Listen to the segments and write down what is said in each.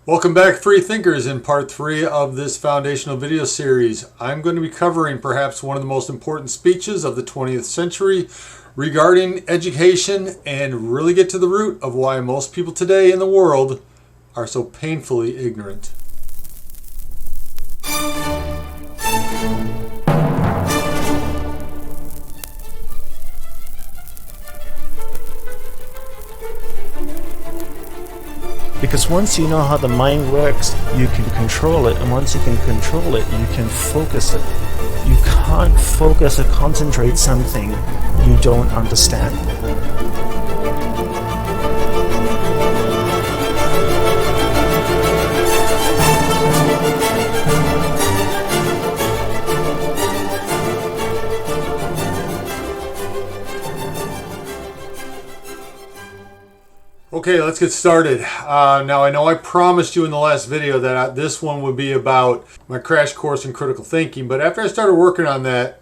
Welcome back, free thinkers. In part 3 of this foundational video series, I'm going to be covering perhaps one of the most important speeches of the 20th century regarding education and really get to the root of why most people today in the world are so painfully ignorant. Because once you know how the mind works, you can control it, and once you can control it, you can focus it. You can't focus or concentrate something you don't understand. Okay, let's get started. Now, I know I promised you in the last video that this one would be about my crash course in critical thinking, but after I started working on that,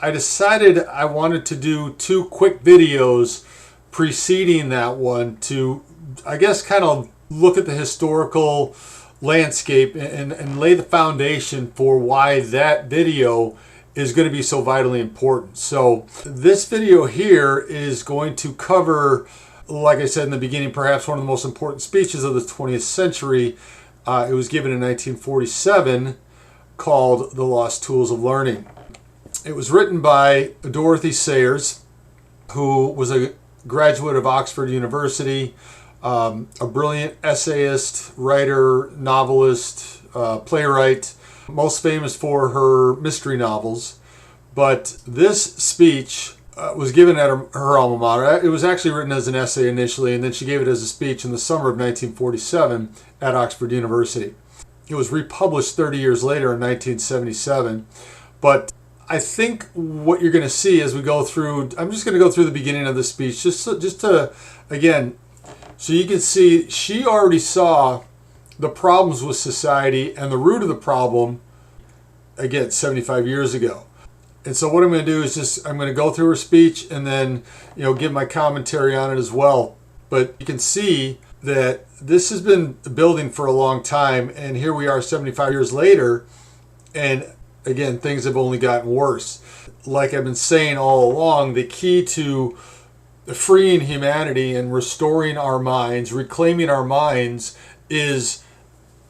I decided I wanted to do 2 quick videos preceding that one to, I guess, kind of look at the historical landscape and lay the foundation for why that video is going to be so vitally important. So this video here is going to cover, like I said in the beginning, perhaps one of the most important speeches of the 20th century. It was given in 1947, called The Lost Tools of Learning. It was written by Dorothy Sayers, who was a graduate of Oxford University, a brilliant essayist, writer, novelist, playwright, most famous for her mystery novels. But this speech was given at her alma mater. It was actually written as an essay initially, and then she gave it as a speech in the summer of 1947 at Oxford University. It was republished 30 years later in 1977. But I think what you're going to see as we go through, I'm just going to go through the beginning of the speech, just to, again, so you can see she already saw the problems with society and the root of the problem, again, 75 years ago. And so what I'm going to do is I'm going to go through her speech and then, give my commentary on it as well. But you can see that this has been building for a long time, and here we are 75 years later, and again, things have only gotten worse. Like I've been saying all along, the key to freeing humanity and restoring our minds, reclaiming our minds, is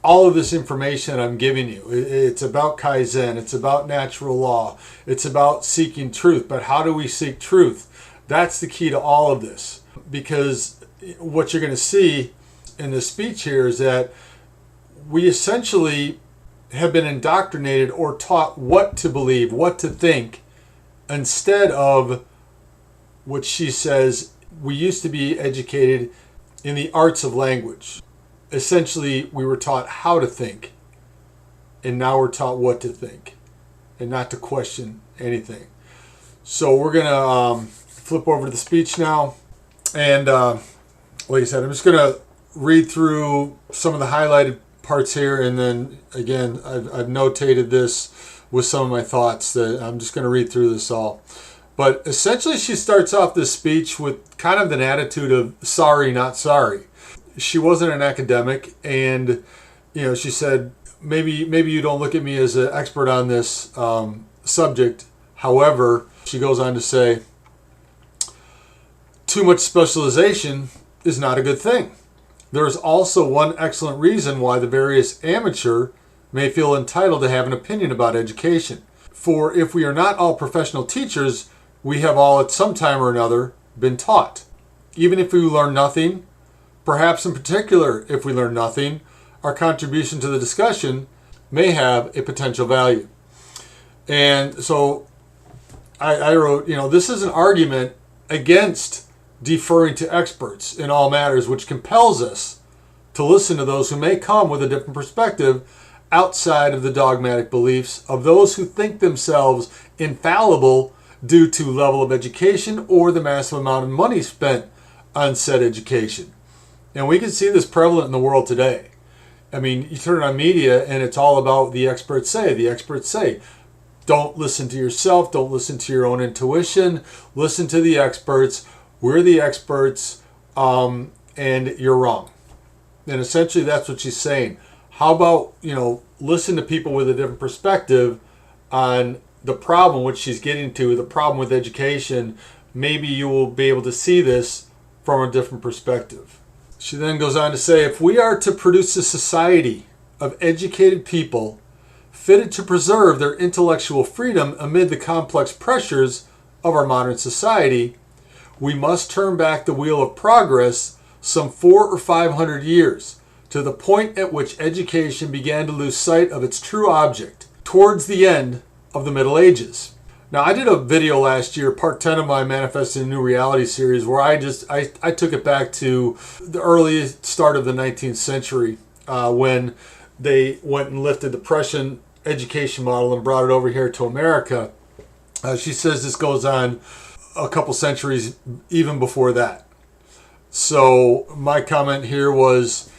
all of this information I'm giving you. It's about Kaizen. It's about natural law. It's about seeking truth. But how do we seek truth? That's the key to all of this. Because what you're going to see in this speech here is that we essentially have been indoctrinated or taught what to believe, what to think, instead of what she says, we used to be educated in the arts of language. Essentially, we were taught how to think, and now we're taught what to think, and not to question anything. So we're going to flip over to the speech now, and like I said, I'm just going to read through some of the highlighted parts here, and then, again, I've notated this with some of my thoughts that I'm just going to read through this all. But essentially, she starts off this speech with kind of an attitude of sorry, not sorry. She wasn't an academic, and she said, maybe you don't look at me as an expert on this subject. However, she goes on to say, too much specialization is not a good thing. There is also one excellent reason why the various amateur may feel entitled to have an opinion about education. For if we are not all professional teachers, we have all at some time or another been taught. Even if we learn nothing, perhaps in particular, if we learn nothing, our contribution to the discussion may have a potential value. And so I wrote, this is an argument against deferring to experts in all matters, which compels us to listen to those who may come with a different perspective outside of the dogmatic beliefs of those who think themselves infallible due to level of education or the massive amount of money spent on said education. And we can see this prevalent in the world today. I mean, you turn on media and it's all about the experts say. The experts say, don't listen to yourself. Don't listen to your own intuition. Listen to the experts. We're the experts, and you're wrong. And essentially that's what she's saying. How about, listen to people with a different perspective on the problem which she's getting to, the problem with education. Maybe you will be able to see this from a different perspective. She then goes on to say, if we are to produce a society of educated people fitted to preserve their intellectual freedom amid the complex pressures of our modern society, we must turn back the wheel of progress some 400 or 500 years to the point at which education began to lose sight of its true object, towards the end of the Middle Ages. Now, I did a video last year, part 10 of my Manifesting a New Reality series, where I took it back to the early start of the 19th century when they went and lifted the Prescient education model and brought it over here to America. She says this goes on a couple centuries even before that. So my comment here was,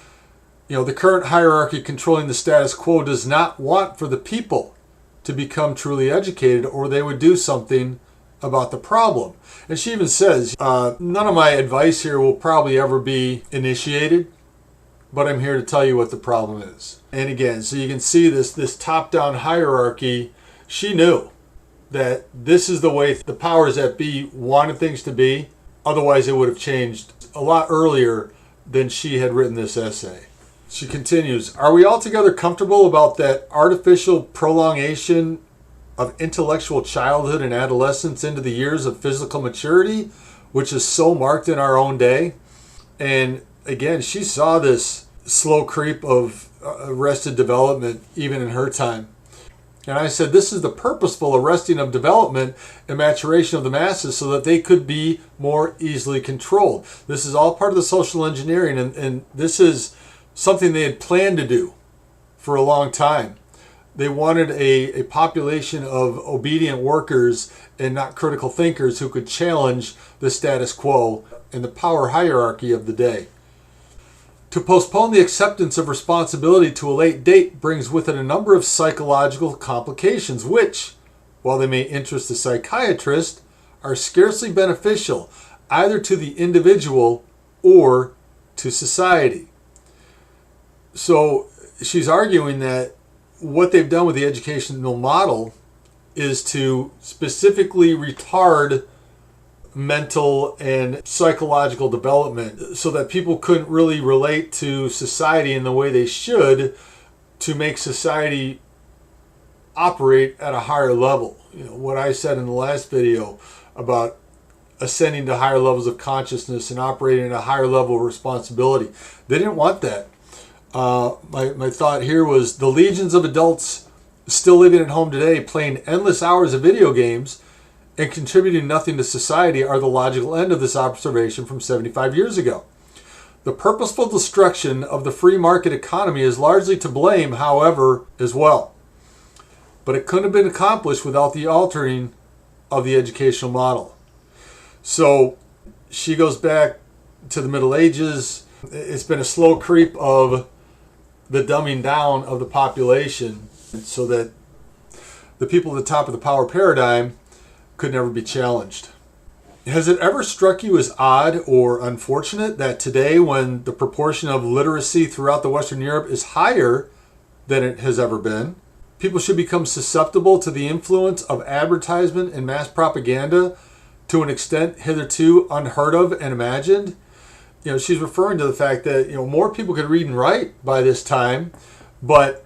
the current hierarchy controlling the status quo does not want for the people to become truly educated, or they would do something about the problem. And she even says, none of my advice here will probably ever be initiated, but I'm here to tell you what the problem is. And again, so you can see this top-down hierarchy. She knew that this is the way the powers that be wanted things to be. Otherwise, it would have changed a lot earlier than she had written this essay. She continues, are we altogether comfortable about that artificial prolongation of intellectual childhood and adolescence into the years of physical maturity, which is so marked in our own day? And again, she saw this slow creep of arrested development even in her time. And I said, this is the purposeful arresting of development and maturation of the masses so that they could be more easily controlled. This is all part of the social engineering, and this is something they had planned to do for a long time. They wanted a population of obedient workers and not critical thinkers who could challenge the status quo and the power hierarchy of the day. To postpone the acceptance of responsibility to a late date brings with it a number of psychological complications which, while they may interest the psychiatrist, are scarcely beneficial either to the individual or to society. So she's arguing that what they've done with the educational model is to specifically retard mental and psychological development so that people couldn't really relate to society in the way they should to make society operate at a higher level. What I said in the last video about ascending to higher levels of consciousness and operating at a higher level of responsibility. They didn't want that. My thought here was the legions of adults still living at home today playing endless hours of video games and contributing nothing to society are the logical end of this observation from 75 years ago. The purposeful destruction of the free market economy is largely to blame, however, as well. But it couldn't have been accomplished without the altering of the educational model. So she goes back to the Middle Ages. It's been a slow creep of the dumbing down of the population so that the people at the top of the power paradigm could never be challenged. Has it ever struck you as odd or unfortunate that today, when the proportion of literacy throughout the Western Europe is higher than it has ever been, people should become susceptible to the influence of advertisement and mass propaganda to an extent hitherto unheard of and imagined? She's referring to the fact that, more people could read and write by this time, but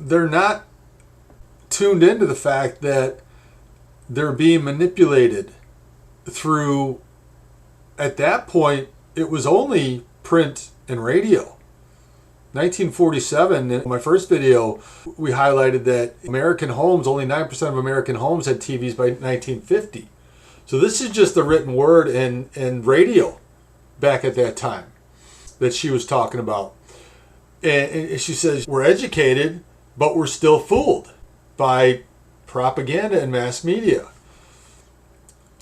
they're not tuned into the fact that they're being manipulated through, at that point, it was only print and radio. 1947, in my first video, we highlighted that American homes, only 9% of American homes had TVs by 1950. So this is just the written word and radio back at that time that she was talking about. And she says, we're educated, but we're still fooled by propaganda and mass media.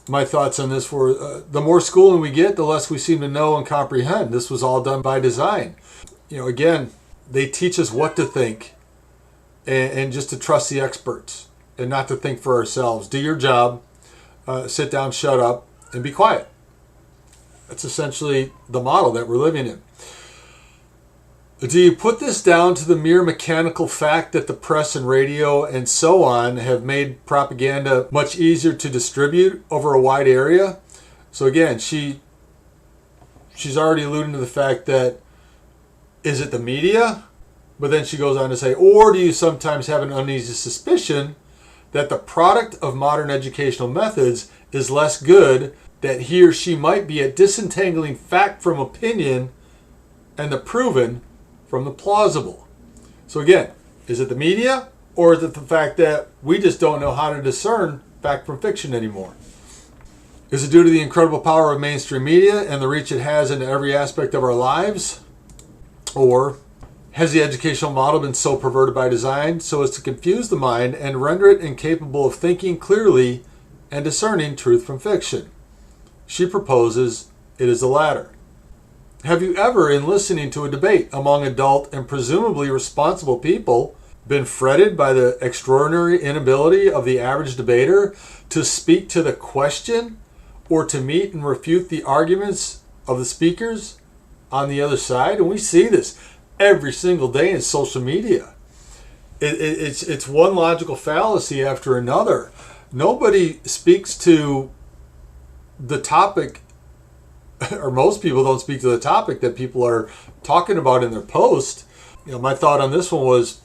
My thoughts on this were, the more schooling we get, the less we seem to know and comprehend. This was all done by design. Again, they teach us what to think and just to trust the experts and not to think for ourselves. Do your job, sit down, shut up, and be quiet. That's essentially the model that we're living in. Do you put this down to the mere mechanical fact that the press and radio and so on have made propaganda much easier to distribute over a wide area? So again, she's already alluding to the fact that, is it the media? But then she goes on to say, or do you sometimes have an uneasy suspicion that the product of modern educational methods is less good, that he or she might be at disentangling fact from opinion and the proven from the plausible? So again, is it the media, or is it the fact that we just don't know how to discern fact from fiction anymore? Is it due to the incredible power of mainstream media and the reach it has into every aspect of our lives? Or has the educational model been so perverted by design so as to confuse the mind and render it incapable of thinking clearly and discerning truth from fiction? She proposes it is the latter. Have you ever, in listening to a debate among adult and presumably responsible people, been fretted by the extraordinary inability of the average debater to speak to the question or to meet and refute the arguments of the speakers on the other side? And we see this every single day in social media. It's one logical fallacy after another. Nobody speaks to the topic, or most people don't speak to the topic that people are talking about in their post. My thought on this one was,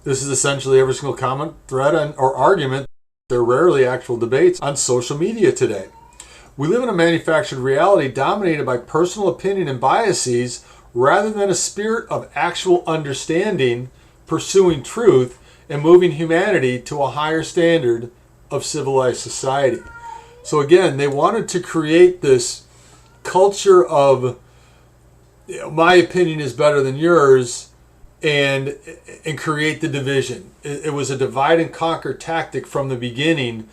this is essentially every single comment, thread, or argument. There are rarely actual debates on social media today. We live in a manufactured reality dominated by personal opinion and biases rather than a spirit of actual understanding, pursuing truth, and moving humanity to a higher standard of civilized society. So again, they wanted to create this culture of, my opinion is better than yours, and create the division. It was a divide and conquer tactic from the beginning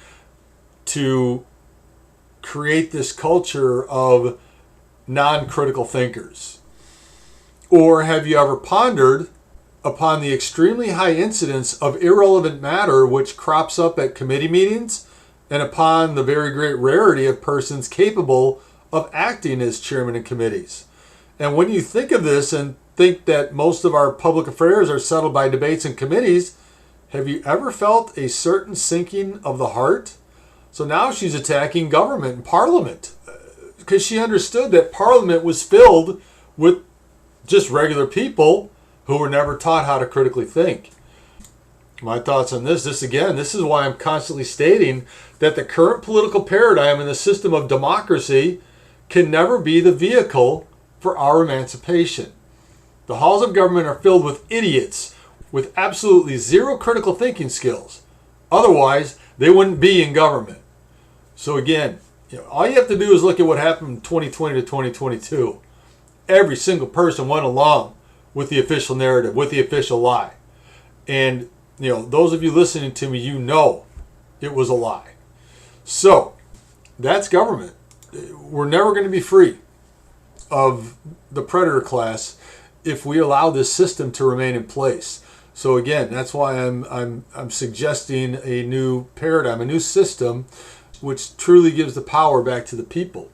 to create this culture of non-critical thinkers. Or have you ever pondered upon the extremely high incidence of irrelevant matter which crops up at committee meetings, and upon the very great rarity of persons capable of acting as chairman of committees? And when you think of this and think that most of our public affairs are settled by debates and committees, have you ever felt a certain sinking of the heart? So now she's attacking government and parliament, because she understood that parliament was filled with just regular people who were never taught how to critically think. My thoughts on this is why I'm constantly stating that the current political paradigm and the system of democracy can never be the vehicle for our emancipation. The halls of government are filled with idiots with absolutely zero critical thinking skills. Otherwise, they wouldn't be in government. So again, all you have to do is look at what happened from 2020 to 2022. Every single person went along with the official narrative, with the official lie. And those of you listening to me, it was a lie. So that's government. We're never going to be free of the predator class if we allow this system to remain in place. So again, that's why I'm suggesting a new paradigm, a new system, which truly gives the power back to the people.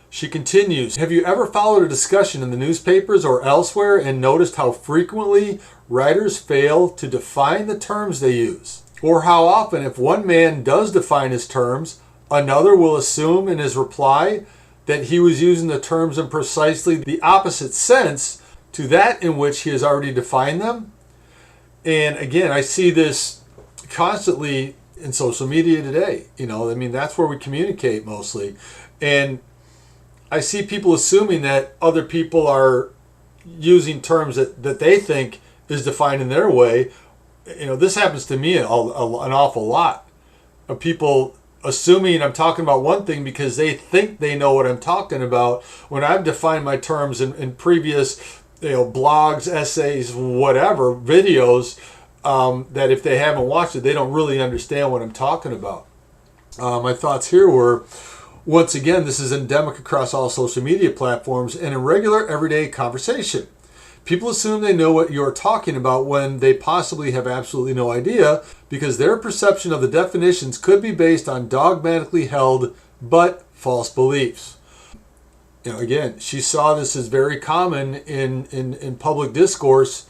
She continues, have you ever followed a discussion in the newspapers or elsewhere and noticed how frequently writers fail to define the terms they use? Or how often, if one man does define his terms, another will assume in his reply that he was using the terms in precisely the opposite sense to that in which he has already defined them? And again, I see this constantly in social media today. That's where we communicate mostly. And I see people assuming that other people are using terms that they think is defined in their way. This happens to me an awful lot of people assuming I'm talking about one thing because they think they know what I'm talking about, when I've defined my terms in previous blogs, essays, whatever, videos, that if they haven't watched it, they don't really understand what I'm talking about. My thoughts here were, once again, this is endemic across all social media platforms and in regular everyday conversation. People assume they know what you're talking about when they possibly have absolutely no idea, because their perception of the definitions could be based on dogmatically held but false beliefs. Again, she saw this as very common in public discourse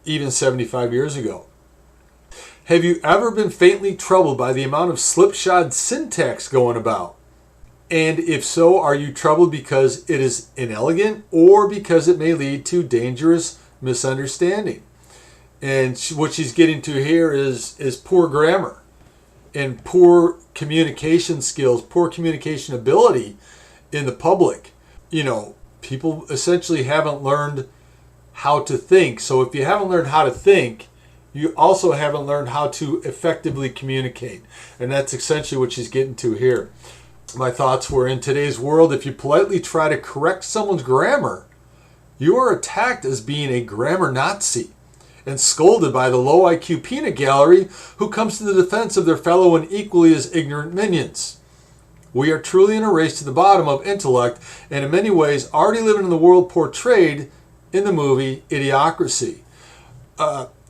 even 75 years ago. Have you ever been faintly troubled by the amount of slipshod syntax going about? And if so, are you troubled because it is inelegant or because it may lead to dangerous misunderstanding? And what she's getting to here is poor grammar and poor communication skills, poor communication ability in the public. People essentially haven't learned how to think. So if you haven't learned how to think, you also haven't learned how to effectively communicate. And that's essentially what she's getting to here. My thoughts were, in today's world, if you politely try to correct someone's grammar, you are attacked as being a grammar Nazi and scolded by the low IQ peanut gallery who comes to the defense of their fellow and equally as ignorant minions. We are truly in a race to the bottom of intellect and in many ways already living in the world portrayed in the movie Idiocracy.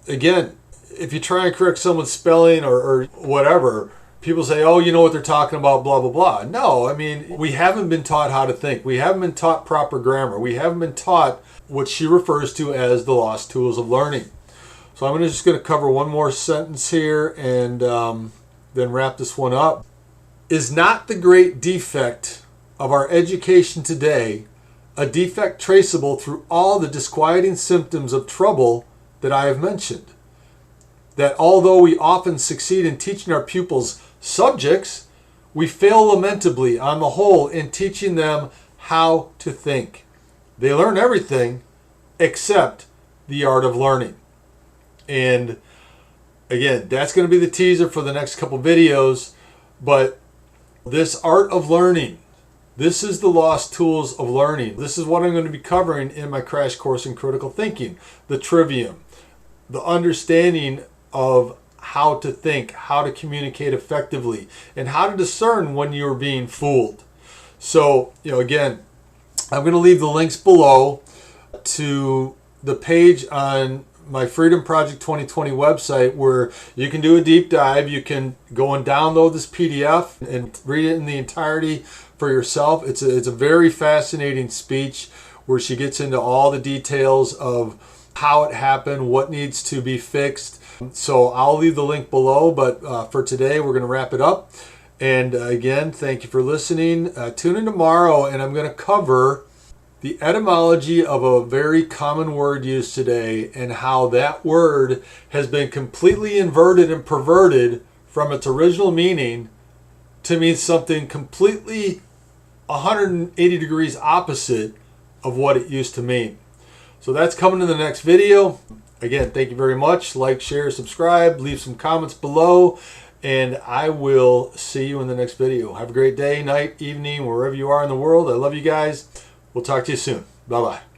Again, if you try and correct someone's spelling or whatever, people say, oh, you know what they're talking about, blah, blah, blah. No, we haven't been taught how to think. We haven't been taught proper grammar. We haven't been taught what she refers to as the lost tools of learning. So I'm just going to cover one more sentence here and then wrap this one up. Is not the great defect of our education today a defect traceable through all the disquieting symptoms of trouble that I have mentioned? That although we often succeed in teaching our pupils subjects, we fail lamentably on the whole in teaching them how to think. They learn everything except the art of learning. And again, that's going to be the teaser for the next couple videos. But this art of learning, this is the lost tools of learning. This is what I'm going to be covering in my crash course in critical thinking, the trivium, the understanding of how to think, how to communicate effectively, and how to discern when you're being fooled. So, again, I'm going to leave the links below to the page on my Freedom Project 2020 website where you can do a deep dive. You can go and download this PDF and read it in the entirety for yourself. It's a very fascinating speech where she gets into all the details of how it happened, what needs to be fixed. So I'll leave the link below, but for today we're going to wrap it up. And again, thank you for listening. Tune in tomorrow and I'm going to cover the etymology of a very common word used today and how that word has been completely inverted and perverted from its original meaning to mean something completely 180 degrees opposite of what it used to mean. So that's coming in the next video. Again, thank you very much. Like, share, subscribe, leave some comments below, and I will see you in the next video. Have a great day, night, evening, wherever you are in the world. I love you guys. We'll talk to you soon. Bye-bye.